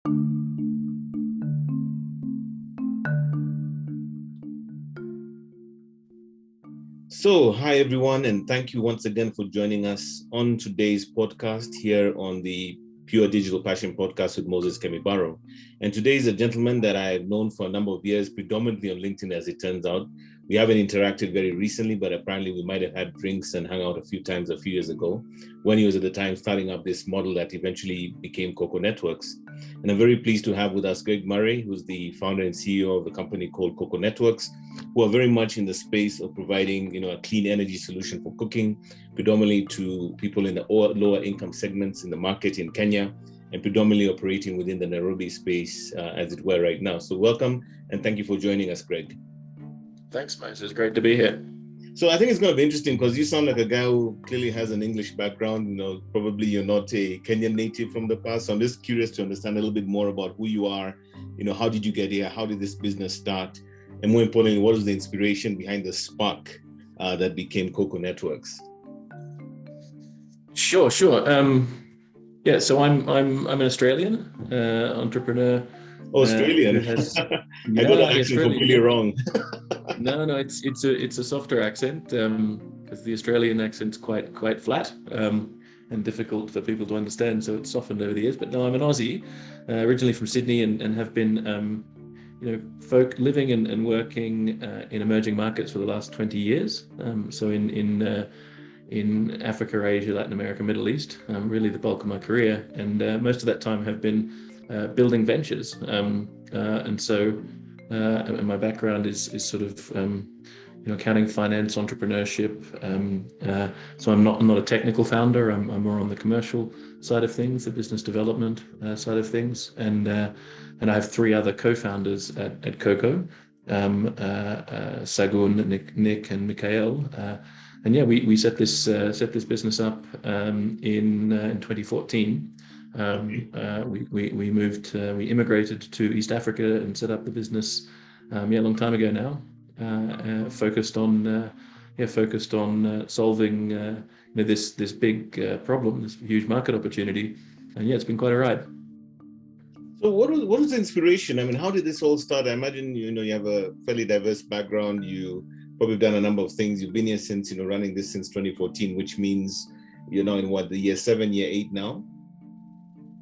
So, hi everyone, and thank you once again for joining us on today's podcast here on the Pure Digital Passion Podcast with Moses Kemibaro. And today is a gentleman that I've known for a number of years, predominantly on LinkedIn, as it turns out. We haven't interacted very recently, but apparently we might have had drinks and hung out a few times a few years ago when he was at the time starting up this model that eventually became KOKO Networks. And I'm very pleased to have with us Greg Murray, who's the founder and CEO of a company called KOKO Networks, who are very much in the space of providing, a clean energy solution for cooking, predominantly to people in the lower income segments in the market in Kenya, and predominantly operating within the Nairobi space, as it were right now. So welcome, and thank you for joining us, Greg. Thanks, Moses. It's great to be here. So I think it's going to be interesting because you sound like a guy who clearly has an English background. Probably you're not a Kenyan native from the past. So I'm just curious to understand a little bit more about who you are. How did you get here? How did this business start? And more importantly, what was the inspiration behind the spark that became KOKO Networks? Sure. So I'm an Australian entrepreneur. Australian. I got that accent completely wrong. No, it's a softer accent because the Australian accent's quite flat and difficult for people to understand. So it's softened over the years. But no, I'm an Aussie, originally from Sydney, and have been living and working in emerging markets for the last 20 years. So in Africa, Asia, Latin America, Middle East, really the bulk of my career, and most of that time have been building ventures. And my background is sort of accounting, finance, entrepreneurship. So I'm not a technical founder. I'm more on the commercial side of things, the business development side of things, and I have three other co-founders at KOKO, Sagun, Nick, and Mikhail. We set this business up in 2014. We immigrated to East Africa and set up the business a long time ago now, focused on solving this big problem, this huge market opportunity, and it's been quite a ride. So what was the inspiration? I mean, how did this all start? I imagine you have a fairly diverse background. You probably done a number of things. You've been here since running this since 2014, which means in the year 7, year 8 now.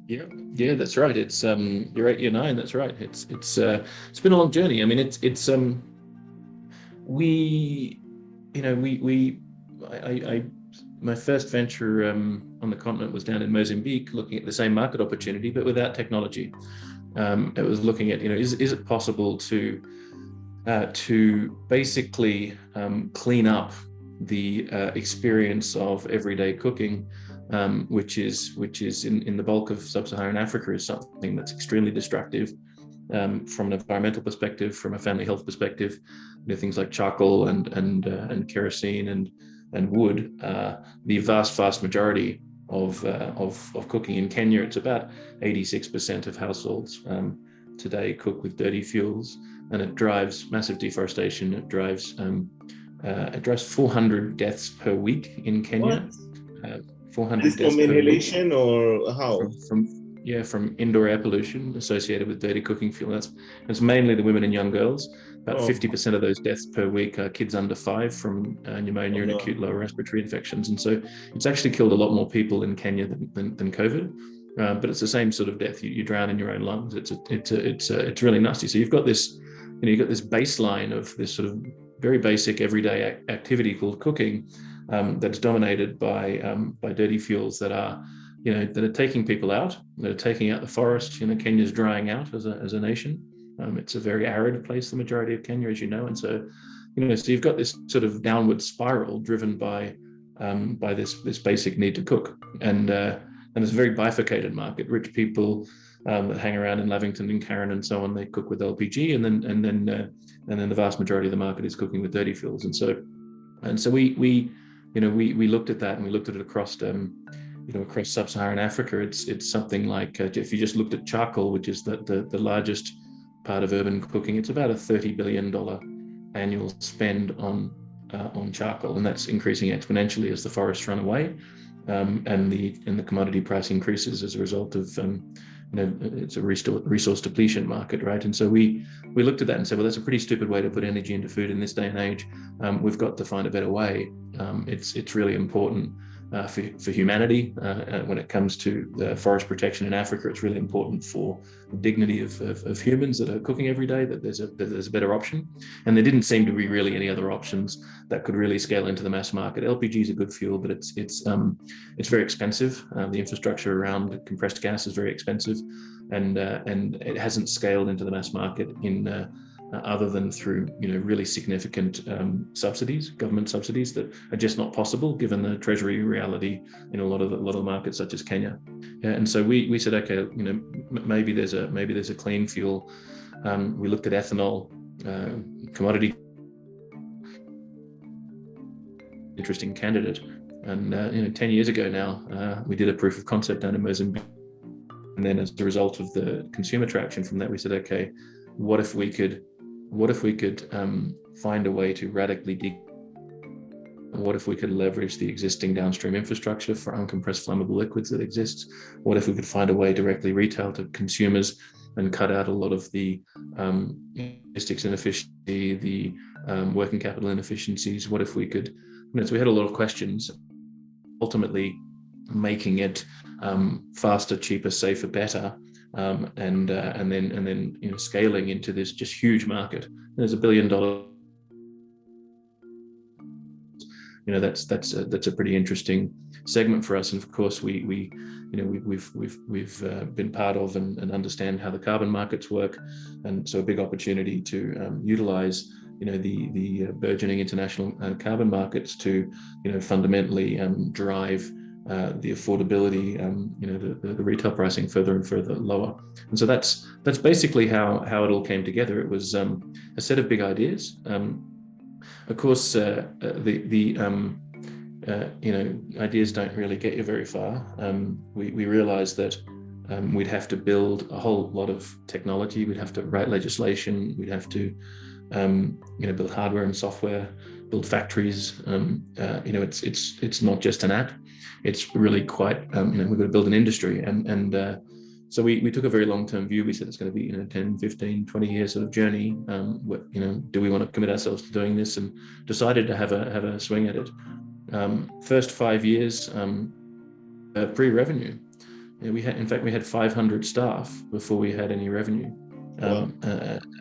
Yeah, that's right. It's you're 8, year 9. That's right. It's been a long journey. I mean, my first venture on the continent was down in Mozambique, looking at the same market opportunity, but without technology. It was looking at is it possible to basically clean up the experience of everyday cooking, which is in the bulk of sub-Saharan Africa, is something that's extremely destructive from an environmental perspective, from a family health perspective. Things like charcoal and kerosene and wood. The vast majority of cooking in Kenya, it's about 86% of households today cook with dirty fuels, and it drives massive deforestation. It drives 400 deaths per week in Kenya. 400 deaths from inhalation, or how? From indoor air pollution associated with dirty cooking fuel. It's mainly the women and young girls. About 50% of those deaths per week are kids under 5 from pneumonia and acute lower respiratory infections. And so it's actually killed a lot more people in Kenya than COVID. But it's the same sort of death. You drown in your own lungs. It's really nasty. So you've got this baseline of this sort of very basic everyday activity called cooking, that's dominated by dirty fuels that are taking people out. They're taking out the forest. Kenya's drying out as a nation. It's a very arid place, the majority of Kenya, as you know, and so so you've got this sort of downward spiral driven by this basic need to cook, and it's a very bifurcated market. Rich people that hang around in Lavington and Karen and so on, they cook with LPG, and then the vast majority of the market is cooking with dirty fuels, and so we looked at that, and we looked at it across across sub-Saharan Africa. It's something like if you just looked at charcoal, which is the largest part of urban cooking, it's about a $30 billion annual spend on charcoal, and that's increasing exponentially as the forests run away, and the commodity price increases as a result of it's a resource depletion market, right? And so we looked at that and said, well, that's a pretty stupid way to put energy into food in this day and age. We've got to find a better way. It's really important for humanity when it comes to the forest protection in Africa. It's really important for the dignity of humans that are cooking every day, that there's a better option. And there didn't seem to be really any other options that could really scale into the mass market. LPG is a good fuel, but it's very expensive. The infrastructure around compressed gas is very expensive, and it hasn't scaled into the mass market in other than through really significant subsidies, government subsidies that are just not possible given the treasury reality in a lot of the markets such as Kenya. And so we said, okay, maybe there's a clean fuel. We looked at ethanol, commodity, interesting candidate. And 10 years ago now, we did a proof of concept down in Mozambique. And then as a result of the consumer traction from that, we said, okay, what if we could find a way to radically what if we could leverage the existing downstream infrastructure for uncompressed flammable liquids that exists? What if we could find a way directly retail to consumers and cut out a lot of the logistics inefficiency, the working capital inefficiencies? What if we could, so we had a lot of questions, ultimately making it faster, cheaper, safer, better. And then scaling into this just huge market. There's $1 billion. That's a pretty interesting segment for us. And of course, we've been part of and understand how the carbon markets work, and so a big opportunity to utilize the burgeoning international carbon markets to fundamentally drive the affordability, the retail pricing further and further lower. And so that's basically how it all came together. It was a set of big ideas. Of course, ideas don't really get you very far. We realized that we'd have to build a whole lot of technology. We'd have to write legislation. We'd have to build hardware and software, build factories. It's not just an app. It's really quite, we've got to build an industry. And so we took a very long-term view. We said it's going to be 10, 15, 20 years sort of journey. Do we want to commit ourselves to doing this? And decided to have a swing at it. First 5 years, pre-revenue. We had 500 staff before we had any revenue. Wow.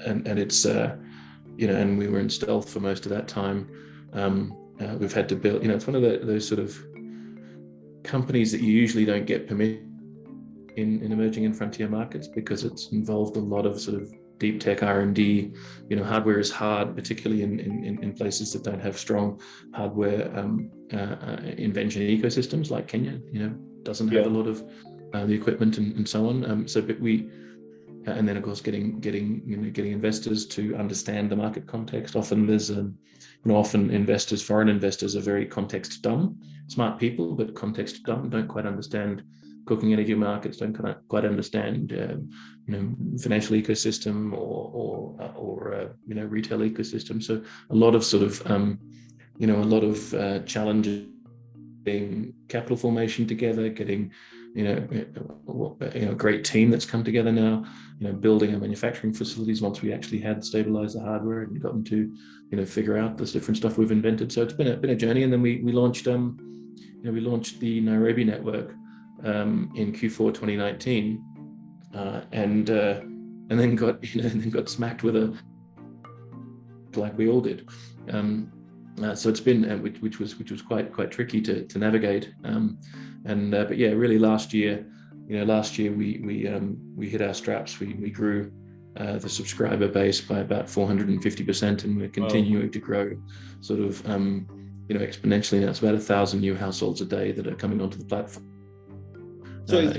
And it's, and we were in stealth for most of that time. We've had to build, it's one of those sort of companies that you usually don't get permission in emerging and frontier markets, because it's involved a lot of sort of deep tech R&D. Hardware is hard, particularly in places that don't have strong hardware invention ecosystems like Kenya. Doesn't have a lot of the equipment and so on. And then of course getting investors to understand the market context. Often there's often investors, foreign investors, are very context dumb, smart people, but context dumb, don't quite understand cooking energy markets, don't quite understand financial ecosystem or retail ecosystem. So a lot of sort of challenges, getting capital formation together, getting a great team that's come together now, building our manufacturing facilities once we actually had stabilized the hardware and gotten to figure out this different stuff we've invented. So it's been a journey. And then we launched the Nairobi network in Q4 2019, and then got smacked with a, like we all did. So it's been which was quite tricky to navigate. But yeah, really last year we hit our straps. We grew the subscriber base by about 450%, and we're continuing to grow sort of exponentially. Now it's about 1,000 new households a day that are coming onto the platform. So it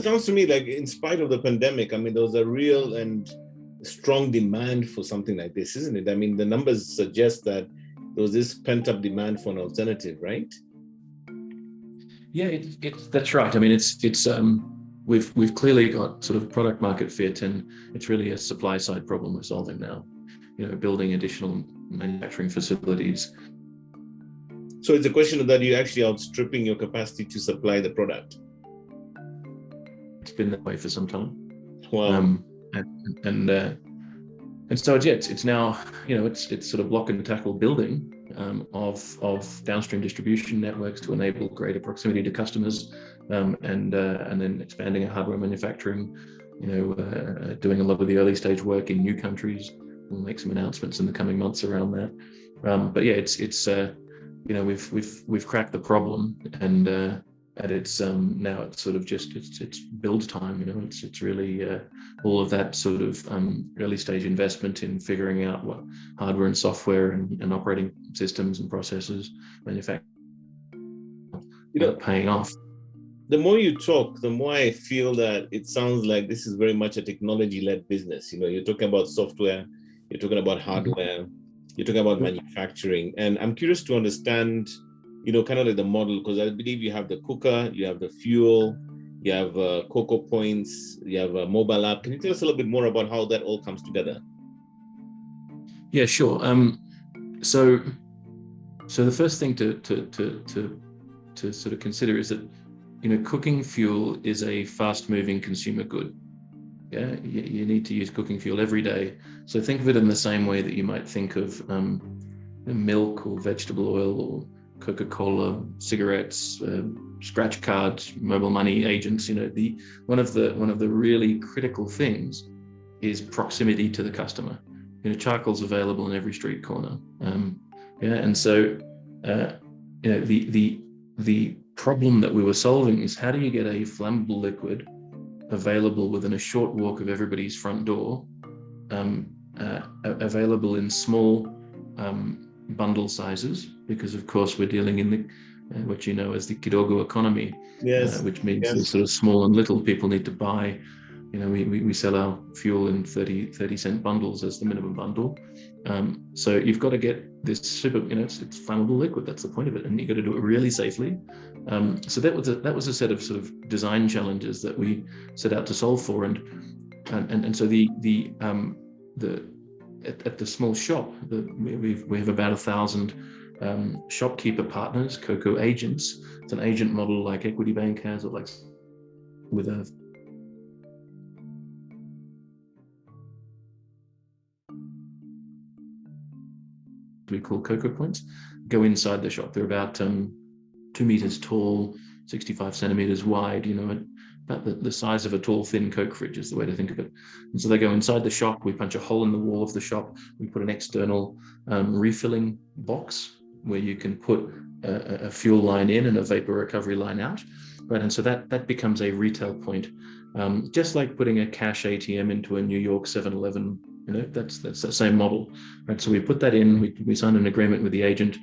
sounds to me like, in spite of the pandemic, there was a real and strong demand for something like this, isn't it? The numbers suggest that there was this pent-up demand for an alternative, right? Yeah, that's right. We've clearly got sort of product market fit, and it's really a supply side problem we're solving now. Building additional manufacturing facilities. So it's a question of that you're actually outstripping your capacity to supply the product. it's been that way for some time. Wow. And so it's now, it's sort of block and tackle building of downstream distribution networks to enable greater proximity to customers, and then expanding our hardware manufacturing, doing a lot of the early stage work in new countries. We'll make some announcements in the coming months around that. But yeah, we've cracked the problem, and it's now it's sort of just it's build time. It's really all of that sort of early stage investment in figuring out what hardware and software and operating systems and processes, manufacturing, paying off. The more you talk, the more I feel that it sounds like this is very much a technology-led business. You're talking about software, you're talking about hardware, you're talking about manufacturing, and I'm curious to understand, kind of like the model, because I believe you have the cooker, you have the fuel, you have KOKOpoints, you have a mobile app. Can you tell us a little bit more about how that all comes together? Yeah, sure. So the first thing to sort of consider is that, cooking fuel is a fast-moving consumer good. Yeah, you need to use cooking fuel every day. So think of it in the same way that you might think of milk or vegetable oil or Coca-Cola, cigarettes, scratch cards, mobile money agents. One of the really critical things is proximity to the customer. Charcoal's available in every street corner. And so the problem that we were solving is, how do you get a flammable liquid available within a short walk of everybody's front door, available in small bundle sizes, because of course we're dealing in the what as the kidogo economy, which means the sort of small and little people need to buy. We sell our fuel in 30 cent bundles as the minimum bundle. So you've got to get this super, it's flammable liquid. That's the point of it, and you got to do it really safely. So that was a set of sort of design challenges that we set out to solve for, and so at the small shop, we have about 1,000 shopkeeper partners, KOKO agents. It's an agent model like Equity Bank has, or like with a we call KOKOpoints. Go inside the shop. They're about 2 meters tall, 65 centimeters wide, about the size of a tall, thin Coke fridge is the way to think of it. And so they go inside the shop. We punch a hole in the wall of the shop. We put an external refilling box where you can put a fuel line in and a vapor recovery line out. Right. And so that becomes a retail point, just like putting a cash ATM into a New York 7-Eleven. That's the same model, right? So we put that in, we signed an agreement with the agent,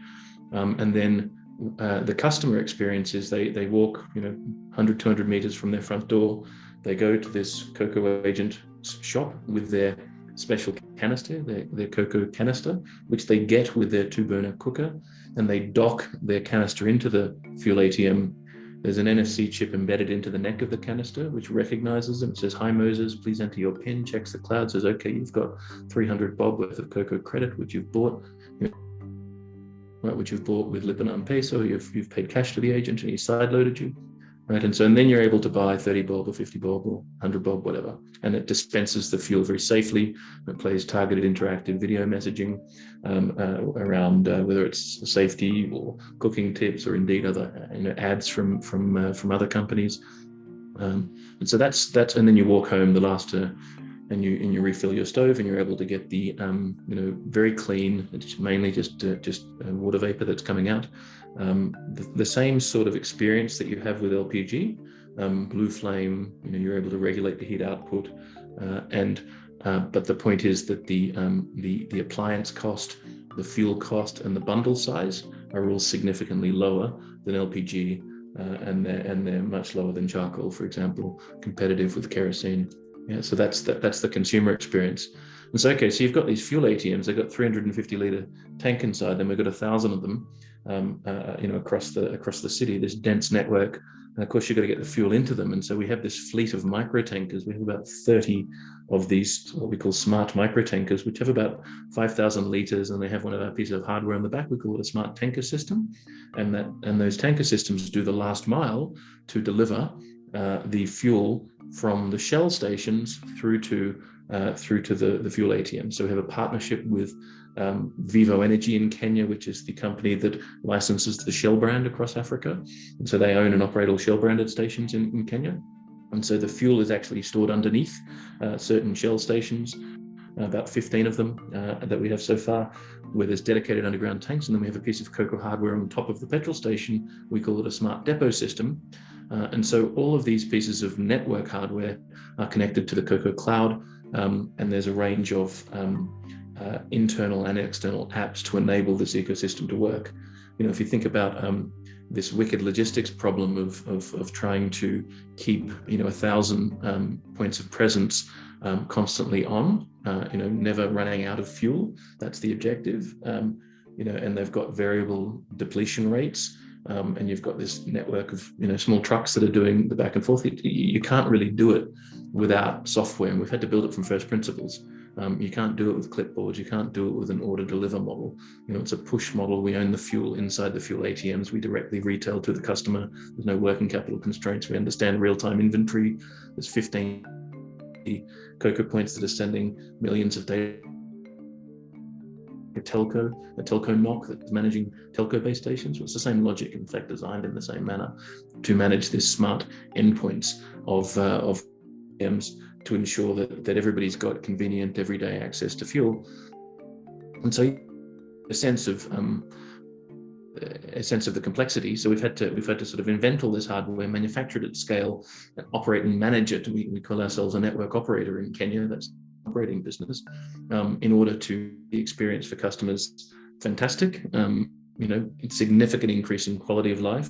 and then the customer experience is they walk, 100, 200 meters from their front door. They go to this KOKO agent shop with their special canister, their KOKO canister, which they get with their 2-burner cooker, and they dock their canister into the fuel ATM. There's an NFC chip embedded into the neck of the canister, which recognizes them. It says, "Hi, Moses, please enter your PIN," checks the cloud, says, "Okay, you've got 300 bob worth of KOKO credit, which you've bought, which you've bought with Lebanon peso. You've paid cash to the agent, and he side-loaded you." Right, and then you're able to buy 30 bob or 50 bob or 100 bob, whatever, and it dispenses the fuel very safely. It plays targeted interactive video messaging around whether it's safety or cooking tips, or indeed other ads from other companies. And so that's and then you walk home the last and you refill your stove, and you're able to get the very clean. It's mainly just water vapor that's coming out. The same sort of experience that you have with LPG, blue flame. You're able to regulate the heat output, but the point is that the appliance cost, the fuel cost, and the bundle size are all significantly lower than LPG, and they're much lower than charcoal, for example, competitive with kerosene. Yeah, so that's the consumer experience. And so, okay, so you've got these fuel ATMs. They've got 350-liter tank inside them. We've got 1,000 of them, across the city. This dense network, and of course you've got to get the fuel into them. And so we have this fleet of micro tankers. We have about 30 of these, what we call smart micro tankers, which have about 5,000 liters, and they have one of our pieces of hardware on the back. We call it a smart tanker system, and those tanker systems do the last mile to deliver the fuel from the Shell stations through to the fuel ATM. So we have a partnership with Vivo Energy in Kenya, which is the company that licenses the Shell brand across Africa. And so they own and operate all Shell branded stations in Kenya. And so the fuel is actually stored underneath certain Shell stations, about 15 of them that we have so far, where there's dedicated underground tanks. And then we have a piece of KOKO hardware on top of the petrol station. We call it a smart depot system. And so all of these pieces of network hardware are connected to the KOKO cloud. And there's a range of internal and external apps to enable this ecosystem to work. If you think about this wicked logistics problem of trying to keep 1,000 points of presence constantly on, never running out of fuel. That's the objective. And they've got variable depletion rates. And you've got this network of small trucks that are doing the back and forth. You can't really do it without software, and we've had to build it from first principles. You can't do it with clipboards. You can't do it with an order deliver model. It's a push model. We own the fuel inside the fuel ATMs. We directly retail to the customer. There's no working capital constraints. We understand real-time inventory. There's 15 KOKOpoints that are sending millions of data. A telco NOC that's managing telco base stations. It's the same logic, in fact, designed in the same manner to manage this smart endpoints of ATMs to ensure that everybody's got convenient everyday access to fuel. And so a sense of the complexity. So we've had to sort of invent all this hardware, manufacture it at scale, and operate and manage it. We call ourselves a network operator in Kenya. That's operating business, in order to the experience for customers fantastic. Significant increase in quality of life,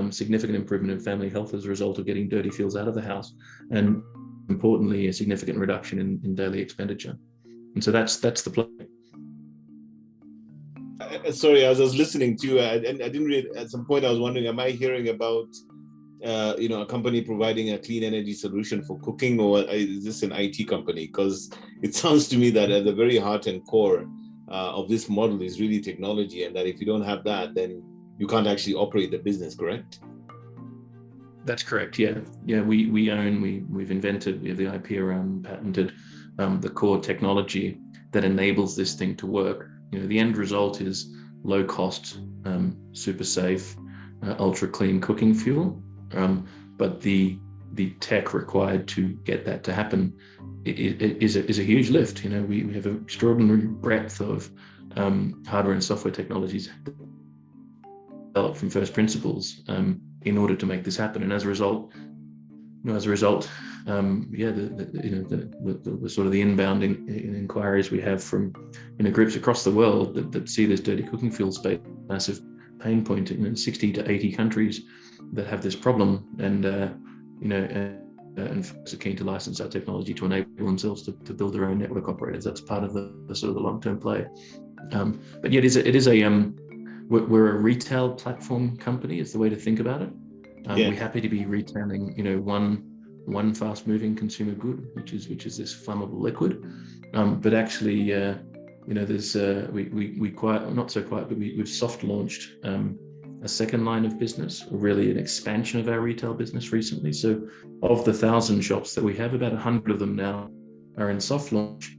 significant improvement in family health as a result of getting dirty fuels out of the house, and importantly, a significant reduction in daily expenditure. And so that's the play. Sorry, as I was listening to you, I didn't really. At some point, I was wondering, am I hearing about a company providing a clean energy solution for cooking, or is this an IT company? Because it sounds to me that at the very heart and core of this model is really technology, and that if you don't have that, then you can't actually operate the business, correct? That's correct. Yeah. We've invented, we have the IP around, patented the core technology that enables this thing to work. The end result is low cost, super safe, ultra clean cooking fuel. But the tech required to get that to happen is a huge lift. We have an extraordinary breadth of hardware and software technologies developed from first principles in order to make this happen. And as a result, the sort of the inbound inquiries we have from groups across the world that see this dirty cooking fuel space massive pain point in 60 to 80 countries that have this problem, and folks are keen to license our technology to enable themselves to build their own network operators. That's part of the sort of the long-term play. But yeah, we're a retail platform company is the way to think about it. We're happy to be retailing, one fast-moving consumer good, which is this flammable liquid. But actually, there's we've soft launched a second line of business, or really an expansion of our retail business recently. So of the 1,000 shops that we have, about 100 of them now are in soft launch,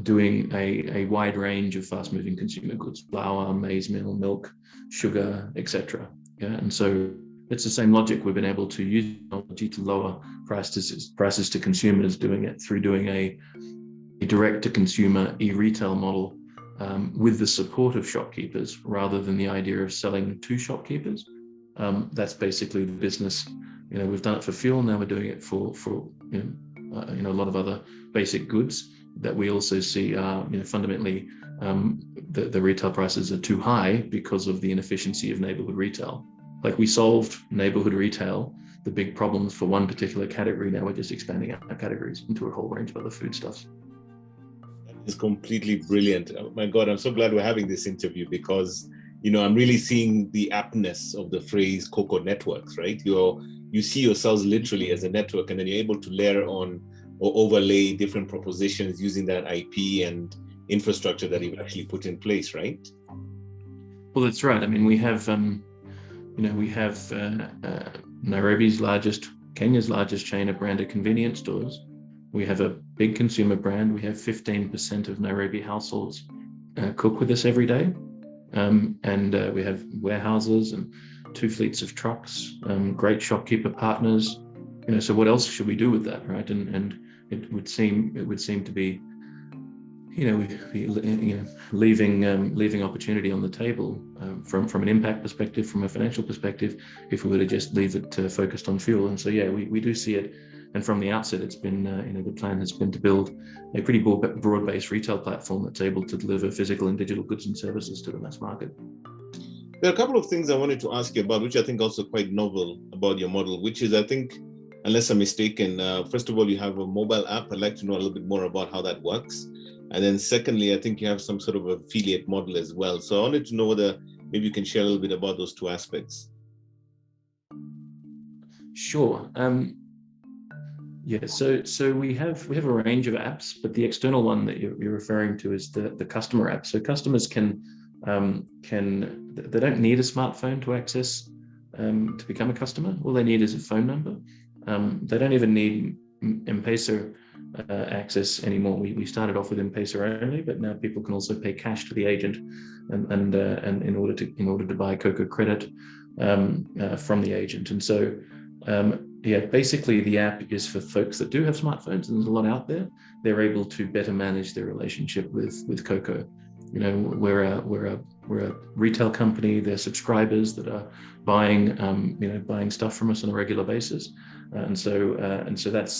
doing a wide range of fast-moving consumer goods: flour, maize meal, milk, sugar, etc. And so it's the same logic. We've been able to use technology to lower prices to consumers, doing it through doing a direct-to-consumer e-retail model with the support of shopkeepers, rather than the idea of selling to shopkeepers. That's basically the business. We've done it for fuel. Now we're doing it for a lot of other basic goods that we also see are fundamentally the retail prices are too high because of the inefficiency of neighborhood retail. Like, we solved neighborhood retail, the big problems for one particular category. Now we're just expanding our categories into a whole range of other foodstuffs. That is completely brilliant. Oh my God, I'm so glad we're having this interview, because I'm really seeing the aptness of the phrase KOKO Networks, right? You see yourselves literally as a network, and then you're able to layer on or overlay different propositions using that IP and infrastructure that you've actually put in place, right? Well, that's right. I mean, we have Nairobi's largest Kenya's largest chain of branded convenience stores. We have a big consumer brand. We have 15% of Nairobi households cook with us every day. And we have warehouses and 2 fleets of trucks, great shopkeeper partners. So what else should we do with that, right? And it would seem to be, leaving opportunity on the table from an impact perspective, from a financial perspective, if we were to just leave it focused on fuel. And so we do see it. And from the outset, it's been, the plan has been to build a pretty broad-based retail platform that's able to deliver physical and digital goods and services to the mass market. There are a couple of things I wanted to ask you about, which I think also quite novel about your model, which is, I think, unless I'm mistaken, first of all, you have a mobile app. I'd like to know a little bit more about how that works. And then secondly, I think you have some sort of affiliate model as well. So I wanted to know whether maybe you can share a little bit about those 2 aspects. Sure. So we have a range of apps, but the external one that you're referring to is the customer app. So customers they don't need a smartphone to access to become a customer. All they need is a phone number. They don't even need M-Pesa access anymore. We started off with M-Pesa only, but now people can also pay cash to the agent, and in order to buy KOKO credit from the agent. And so basically the app is for folks that do have smartphones, and there's a lot out there. They're able to better manage their relationship with KOKO. We're a retail company. They're subscribers that are buying stuff from us on a regular basis, and so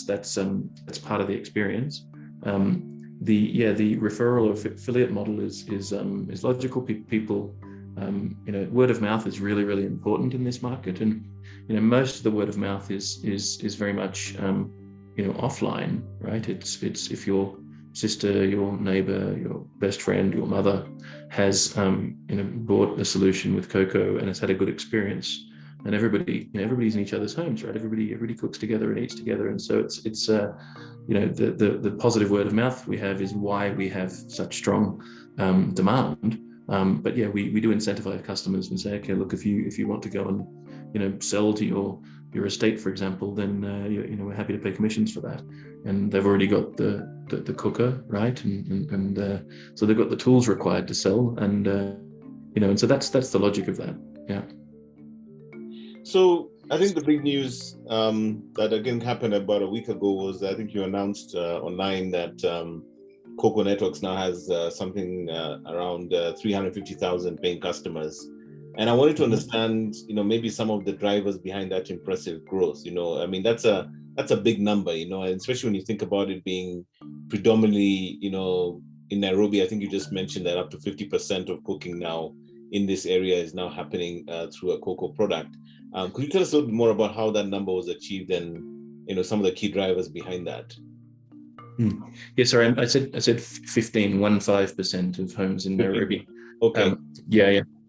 that's part of the experience. The referral or affiliate model is logical. People, word of mouth is really, really important in this market, and most of the word of mouth is very much offline, right? It's if your sister, your neighbor, your best friend, your mother has bought a solution with KOKO and has had a good experience, and everybody's in each other's homes, right? Everybody cooks together and eats together, and so it's the positive word of mouth we have is why we have such strong demand. But we do incentivize customers and say, okay, look, if you want to go and sell to your estate, for example, then we're happy to pay commissions for that. And they've already got the cooker, right? And so they've got the tools required to sell, and and so that's the logic of that. Yeah. So I think the big news that again happened about a week ago was, I think you announced online that KOKO Networks now has something around 350,000 paying customers. And I wanted to understand, maybe some of the drivers behind that impressive growth. I mean, that's a big number, and especially when you think about it being predominantly, in Nairobi. I think you just mentioned that up to 50% of cooking now in this area is now happening through a KOKO product. Could you tell us a little bit more about how that number was achieved and, some of the key drivers behind that? Yeah, sorry, I said 15% of homes in Nairobi. Okay.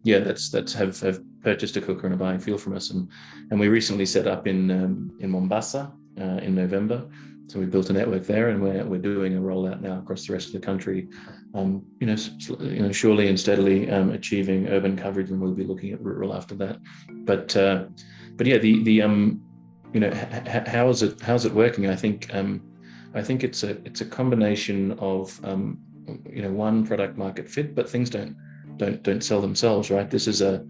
That's have purchased a cooker and are buying fuel from us, and we recently set up in Mombasa in November. So we built a network there, and we're doing a rollout now across the rest of the country. Surely and steadily achieving urban coverage, and we'll be looking at rural after that. But how's it working? I think it's a combination of one, product market fit, but things don't sell themselves, right? This is at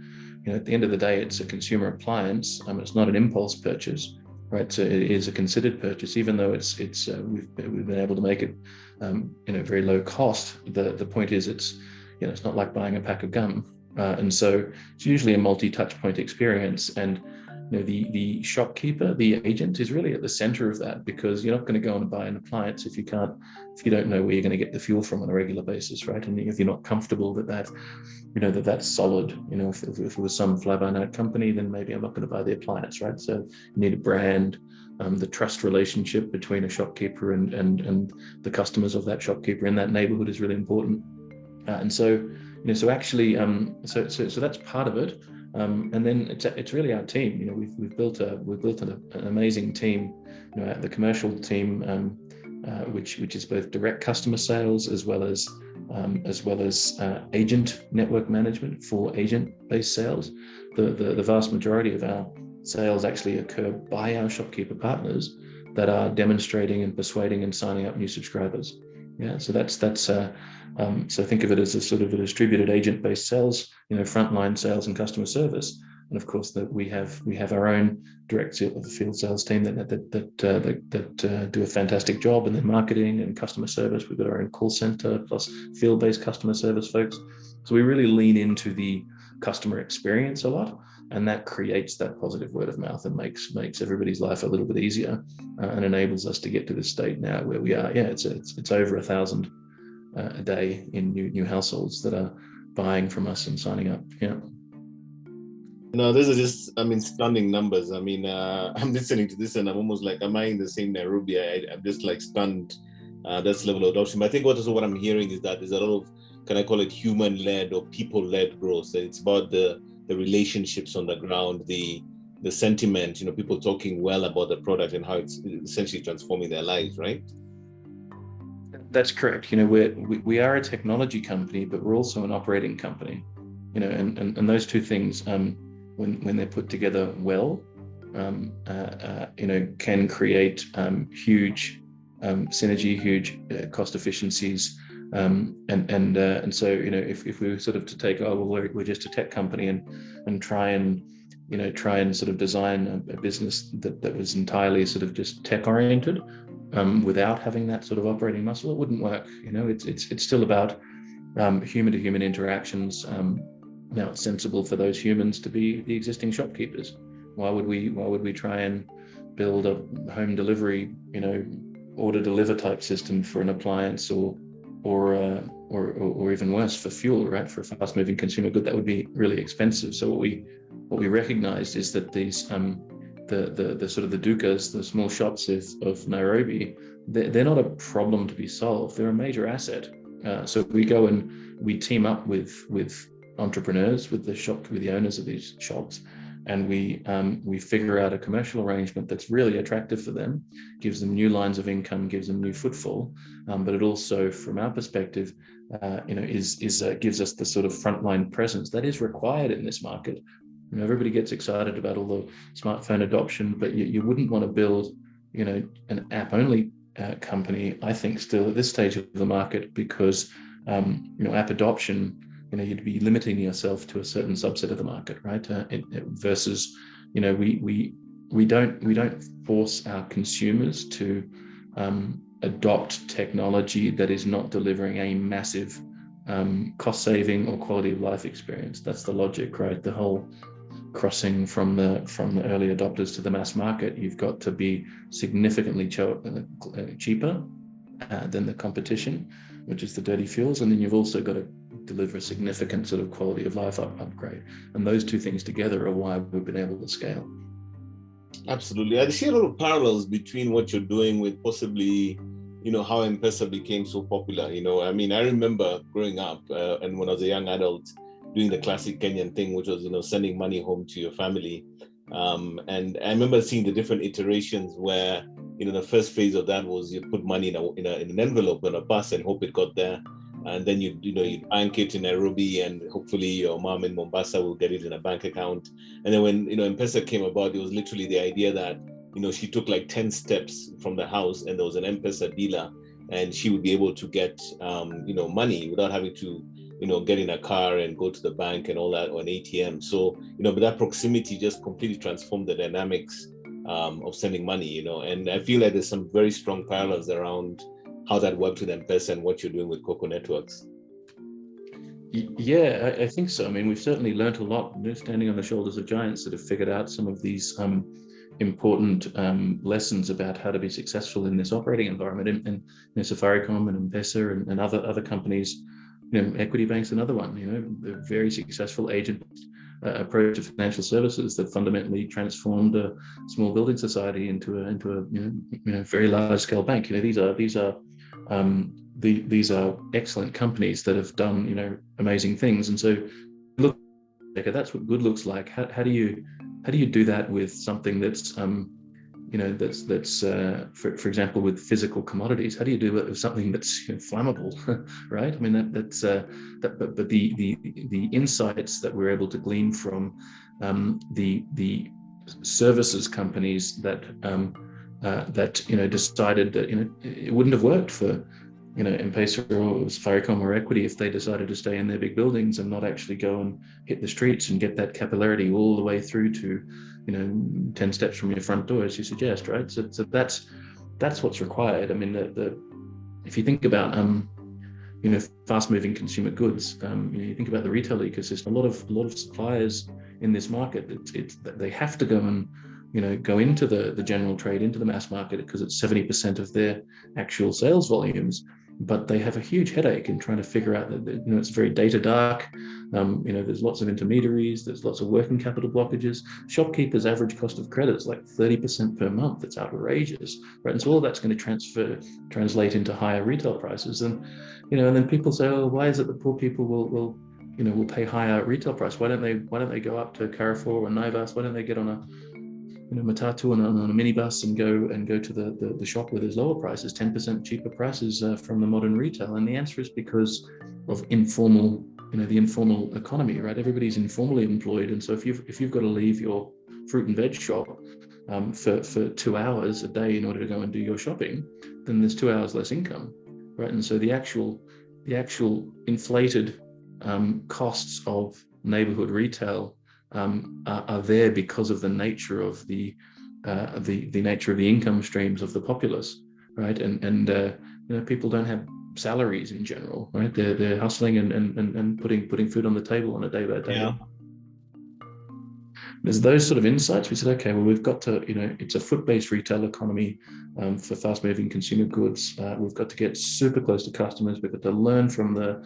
the end of the day, it's a consumer appliance. It's not an impulse purchase, right? So it is a considered purchase, even though we've been able to make it very low cost. The point is it's not like buying a pack of gum, and so it's usually a multi-touch point experience. And the shopkeeper, the agent, is really at the center of that, because you're not going to go and buy an appliance if you don't know where you're going to get the fuel from on a regular basis, right? And if you're not comfortable that's solid, if it was some fly-by-night company, then maybe I'm not going to buy the appliance, right? So you need a brand, the trust relationship between a shopkeeper and the customers of that shopkeeper in that neighborhood is really important. And so actually, so that's part of it. And then it's really our team. We've built an amazing team. The commercial team, which is both direct customer sales as well as agent network management for agent-based sales. The vast majority of our sales actually occur by our shopkeeper partners that are demonstrating and persuading and signing up new subscribers. Yeah, so so think of it as a sort of a distributed agent-based sales, frontline sales and customer service. And of course, that we have our own direct field sales team that do a fantastic job, and then marketing and customer service. We've got our own call center plus field-based customer service folks. So we really lean into the customer experience a lot, and that creates that positive word of mouth and makes everybody's life a little bit easier, and enables us to get to the state now where we are. Yeah, it's over 1,000 a day in new households that are buying from us and signing up. Yeah. No, these are just, stunning numbers. I'm listening to this and I'm almost like, am I in the same Nairobi? I'm just like stunned. That's level of adoption. But I think what I'm hearing is that there's a lot of, can I call it human-led or people-led growth? It's about the relationships on the ground, the sentiment, people talking well about the product and how it's essentially transforming their lives, right? That's correct. We are a technology company, but we're also an operating company. And those two things, when they're put together well, can create huge synergy, huge cost efficiencies. And so if we were sort of to take, we're just a tech company and try and sort of design a business that was entirely sort of just tech oriented, without having that sort of operating muscle, it wouldn't work. It's still about human to human interactions. Now it's sensible for those humans to be the existing shopkeepers. Why would we try and build a home delivery, order deliver type system for an appliance or even worse, for fuel, right? For a fast moving consumer good, that would be really expensive. So what we recognized is that these the sort of the dukas, the small shops of Nairobi, they're not a problem to be solved. They're a major asset. So we go and we team up with entrepreneurs, with the owners of these shops, and we figure out a commercial arrangement that's really attractive for them, gives them new lines of income, gives them new footfall, but it also, from our perspective, gives us the sort of frontline presence that is required in this market. Everybody gets excited about all the smartphone adoption, but you wouldn't want to build, an app-only company, I think, still at this stage of the market, because, app adoption, you'd be limiting yourself to a certain subset of the market, right? Versus, we don't force our consumers to adopt technology that is not delivering a massive cost saving or quality of life experience. That's the logic, right? The whole crossing from the early adopters to the mass market, you've got to be significantly cheaper than the competition, which is the dirty fuels, and then you've also got to deliver a significant sort of quality of life upgrade. And those two things together are why we've been able to scale. Absolutely. I see a lot of parallels between what you're doing with possibly, how M-Pesa became so popular. I remember growing up and when I was a young adult, doing the classic Kenyan thing, which was, sending money home to your family. And I remember seeing the different iterations where, the first phase of that was you put money in an envelope on a bus and hope it got there. And then you bank it in Nairobi, and hopefully your mom in Mombasa will get it in a bank account. And then when M-Pesa came about, it was literally the idea that she took like 10 steps from the house, and there was an M-Pesa dealer, and she would be able to get money without having to get in a car and go to the bank and all that, or an ATM. So but that proximity just completely transformed the dynamics of sending money. And I feel like there's some very strong parallels around how that worked with M-Pesa and what you're doing with KOKO Networks. Yeah, I think so. We've certainly learned a lot, standing on the shoulders of giants that have figured out some of these important lessons about how to be successful in this operating environment. And Safaricom and M-Pesa and other companies, Equity Bank's another one. The very successful agent approach to financial services that fundamentally transformed a small building society into a very large scale bank. These are excellent companies that have done amazing things. And so look, that's what good looks like. How do you do that with something that's that's for example, with physical commodities? How do you do it with something that's flammable, right? But the insights that we're able to glean from the services companies that decided that it wouldn't have worked for M-Pesa or Safaricom or Equity if they decided to stay in their big buildings and not actually go and hit the streets and get that capillarity all the way through to 10 steps from your front door, as you suggest, right? So that's what's required. I mean, if you think about fast-moving consumer goods, you think about the retail ecosystem. A lot of suppliers in this market, they have to go and go into the general trade, into the mass market, because it's 70% of their actual sales volumes. But they have a huge headache in trying to figure out that it's very data dark. There's lots of intermediaries. There's lots of working capital blockages. Shopkeepers' average cost of credit is like 30% per month. It's outrageous, right? And so all that's going to translate into higher retail prices. And then people say, oh, why is it that poor people will pay higher retail price? Why don't they go up to Carrefour or Naivas? Why don't they get on a matatu and on a minibus and go to the shop where there's lower prices, 10% cheaper prices from the modern retail? And the answer is because of the informal economy, right? Everybody's informally employed, and so if you've got to leave your fruit and veg shop for 2 hours a day in order to go and do your shopping, then there's 2 hours less income, right? And so the actual inflated costs of neighborhood retail are there because of the nature of the nature of the income streams of the populace, right? And people don't have salaries in general, right? They're hustling and putting food on the table on a day by day. Yeah. There's those sort of insights. We said, okay, well, we've got to, it's a foot-based retail economy for fast-moving consumer goods. We've got to get super close to customers. We've got to learn from the,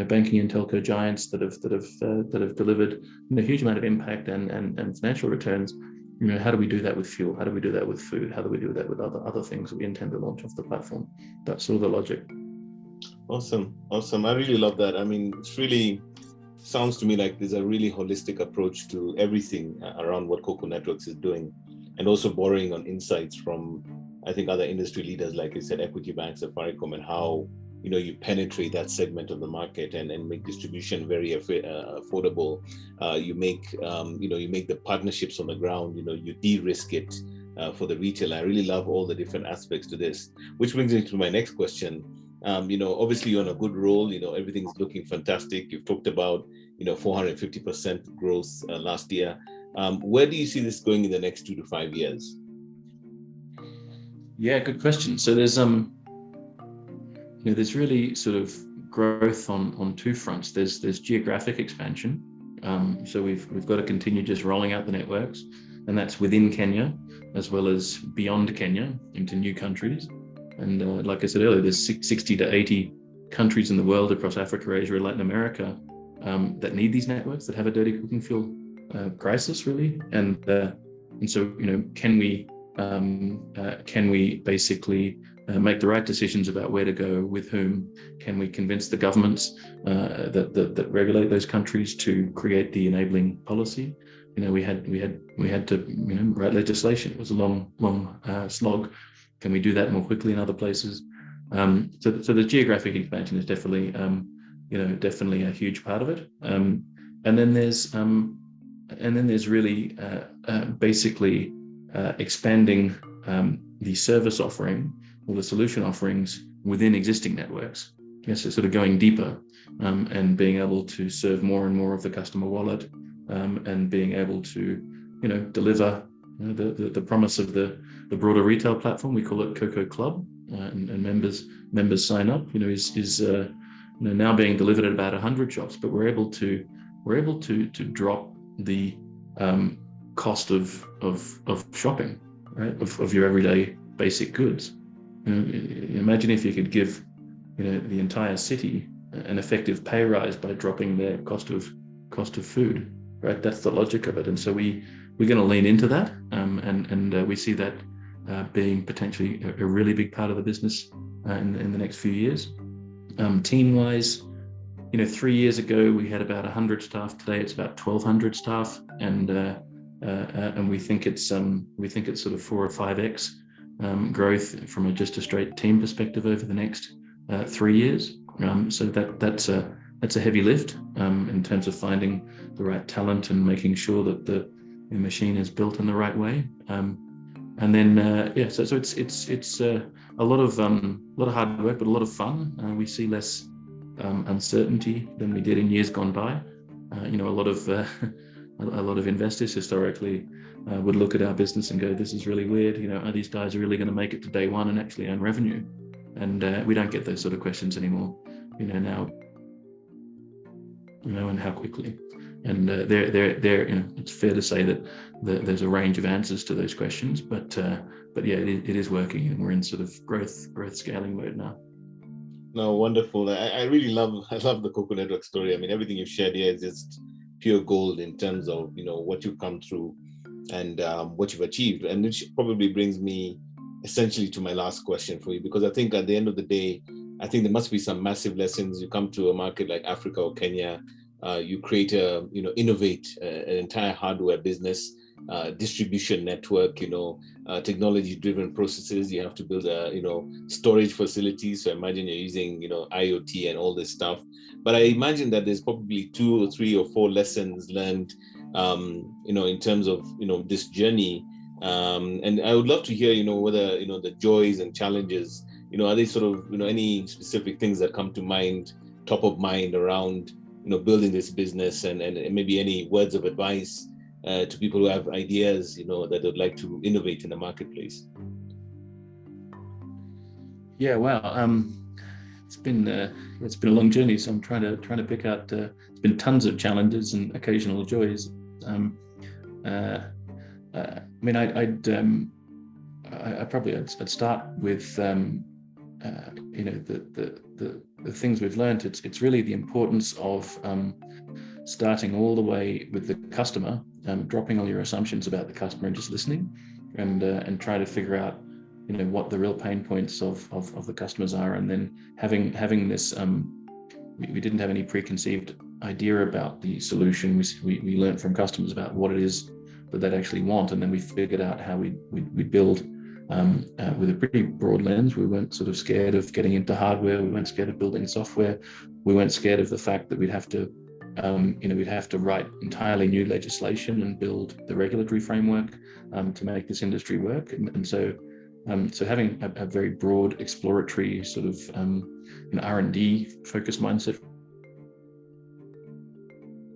banking and telco giants that have delivered a huge amount of impact and financial returns. How do we do that with fuel? How do we do that with food? How do we do that with other things that we intend to launch off the platform? That's sort of the logic. Awesome. I really love that. I mean, it's really sounds to me like there's a really holistic approach to everything around what KOKO Networks is doing, and also borrowing on insights from, I think, other industry leaders, like you said, Equity Bank, Safaricom, and how you penetrate that segment of the market and make distribution very affordable. You make the partnerships on the ground. You de-risk it for the retailer. I really love all the different aspects to this, which brings me to my next question. Obviously you're on a good roll, everything's looking fantastic. You've talked about, 450% growth last year. Where do you see this going in the next 2 to 5 years? Yeah, good question. So there's really sort of growth on two fronts. There's geographic expansion. So we've got to continue just rolling out the networks, and that's within Kenya as well as beyond Kenya into new countries. And like I said earlier, there's 60 to 80 countries in the world across Africa, Asia, and Latin America that need these networks, that have a dirty cooking fuel crisis, really. And so, can we basically make the right decisions about where to go, with whom? Can we convince the governments that regulate those countries to create the enabling policy? We had to write legislation. It was a long slog. Can we do that more quickly in other places? So the geographic expansion is definitely a huge part of it. And then there's really basically expanding the service offering or the solution offerings within existing networks. Yes, so sort of going deeper and being able to serve more and more of the customer wallet, and being able to deliver the promise of the broader retail platform. We call it KOKO Club, and members sign up. Is now being delivered at about 100 shops, but we're able to drop the cost of shopping, right? Of your everyday basic goods. Imagine if you could give the entire city an effective pay rise by dropping their cost of food, right? That's the logic of it. And so we're going to lean into that, and we see that being potentially a really big part of the business in the next few years. Team-wise, 3 years ago we had about 100 staff. Today it's about 1,200 staff, and we think it's sort of 4 or 5x growth from just a straight team perspective over the next 3 years. So that's a heavy lift in terms of finding the right talent and making sure that machine is built in the right way. And then so it's a lot of hard work, but a lot of fun. We see less uncertainty than we did in years gone by. A lot of investors historically would look at our business and go, "This is really weird. Are these guys really going to make it to day one and actually earn revenue?" And we don't get those sort of questions anymore. Now, and how quickly. And it's fair to say that there's a range of answers to those questions, but yeah, it is working, and we're in sort of growth scaling mode now. No, wonderful. I really love the KOKO Network story. I mean, everything you've shared here is just pure gold in terms of what you've come through and what you've achieved, and which probably brings me essentially to my last question for you, because I think at the end of the day, I think there must be some massive lessons. You come to a market like Africa or Kenya, you create innovate an entire hardware business, distribution network, technology-driven processes. You have to build storage facilities. So imagine you're using, IoT and all this stuff. But I imagine that there's probably 2 or 3 or 4 lessons learned, in terms of, this journey. And I would love to hear, whether, the joys and challenges, are they sort of, any specific things that come to mind, top of mind around, building this business, and maybe any words of advice to people who have ideas, that they'd like to innovate in the marketplace? Yeah, wow. It's been a long journey, so I'm trying to pick out. It's been tons of challenges and occasional joys. I'd start with the things we've learned. It's really the importance of starting all the way with the customer, dropping all your assumptions about the customer and just listening, and try to figure out what the real pain points of the customers are, and then having this. We didn't have any preconceived idea about the solution. We learned from customers about what it is that they'd actually want, and then we figured out how we build with a pretty broad lens. We weren't sort of scared of getting into hardware. We weren't scared of building software. We weren't scared of the fact that we'd have to write entirely new legislation and build the regulatory framework to make this industry work. And so having a very broad exploratory sort of R&D focused mindset,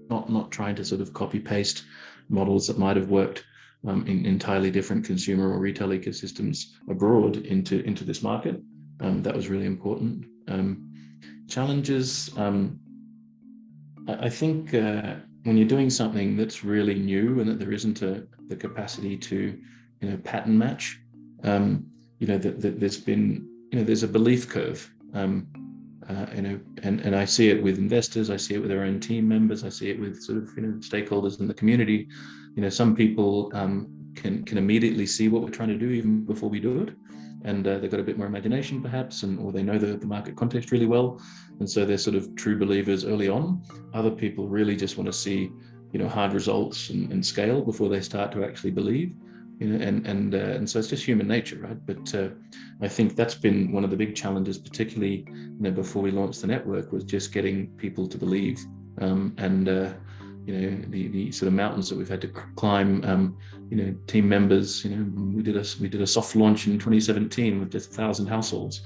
not trying to sort of copy paste models that might have worked in entirely different consumer or retail ecosystems abroad into this market. That was really important. Challenges. I think when you're doing something that's really new and that there isn't the capacity to pattern match, there's a belief curve. And I see it with investors, I see it with our own team members, I see it with sort of stakeholders in the community. Some people can immediately see what we're trying to do even before we do it, and they've got a bit more imagination perhaps, or they know the market context really well, and so they're sort of true believers early on. Other people really just want to see hard results and scale before they start to actually believe. And so it's just human nature, right? But I think that's been one of the big challenges, particularly before we launched the network, was just getting people to believe. The sort of mountains that we've had to climb. Team members. We did a soft launch in 2017 with just 1,000 households,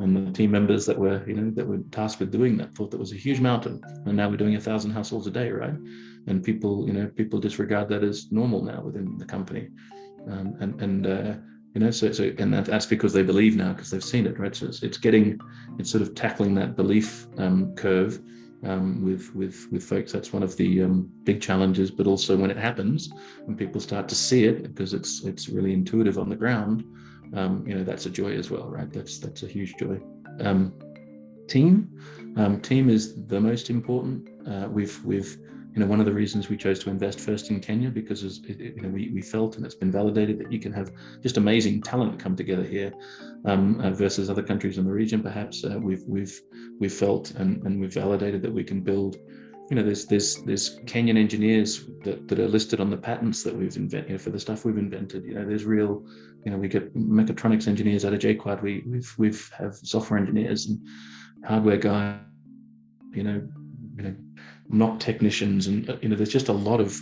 and the team members that were tasked with doing that thought that was a huge mountain, and now we're doing 1,000 households a day, right? And people disregard that as normal now within the company. That's because they believe now, because they've seen it, right? So it's sort of tackling that belief curve with folks. That's one of the big challenges. But also when it happens, when people start to see it, because it's really intuitive on the ground, that's a joy as well, right? That's a huge joy. Team is the most important. We've one of the reasons we chose to invest first in Kenya, because we felt, and it's been validated, that you can have just amazing talent come together here versus other countries in the region. Perhaps we've felt and we've validated that we can build. There's Kenyan engineers that are listed on the patents that we've invented for the stuff we've invented. There's real. We get mechatronics engineers out of JQuad. We have software engineers and hardware guys. Not technicians, and there's just a lot of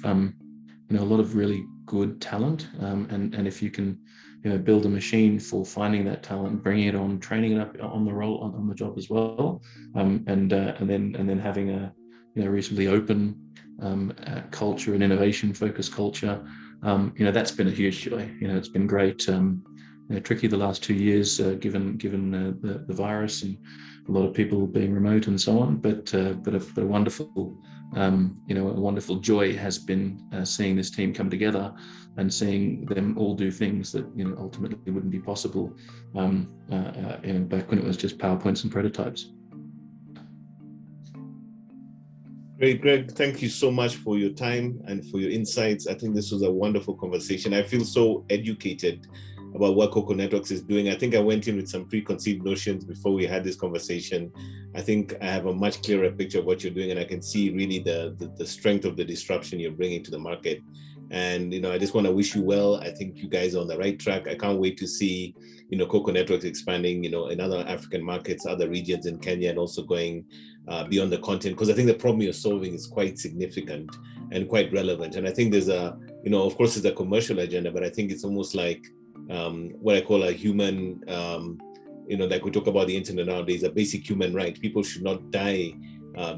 a lot of really good talent, and if you can, build a machine for finding that talent, bringing it on, training it up on the role, on the job as well, and then having a reasonably open culture and innovation focused culture, that's been a huge joy. It's been great. Tricky the last 2 years, given the virus and a lot of people being remote and so on, but a wonderful a wonderful joy has been seeing this team come together and seeing them all do things that ultimately wouldn't be possible back when it was just PowerPoints and prototypes. Great, Greg. Thank you so much for your time and for your insights. I think this was a wonderful conversation. I feel so educated about what KOKO Networks is doing. I think I went in with some preconceived notions before we had this conversation. I think I have a much clearer picture of what you're doing, and I can see really the strength of the disruption you're bringing to the market. And, I just want to wish you well. I think you guys are on the right track. I can't wait to see, KOKO Networks expanding, in other African markets, other regions in Kenya, and also going beyond the continent, because I think the problem you're solving is quite significant and quite relevant. And I think there's of course, it's a commercial agenda, but I think it's almost like what I call a human, like we talk about the internet nowadays, a basic human right. People should not die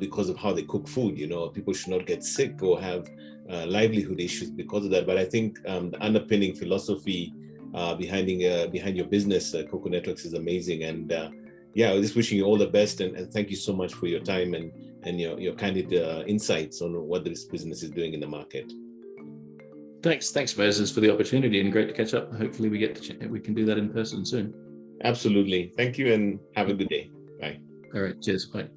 because of how they cook food. People should not get sick or have livelihood issues because of that. But I think the underpinning philosophy behind your business, KOKO Networks, is amazing. And I'm just wishing you all the best, and thank you so much for your time and your candid insights on what this business is doing in the market. Thanks, Moses, for the opportunity, and great to catch up. Hopefully, we can do that in person soon. Absolutely. Thank you, and have a good day. Bye. All right. Cheers. Bye.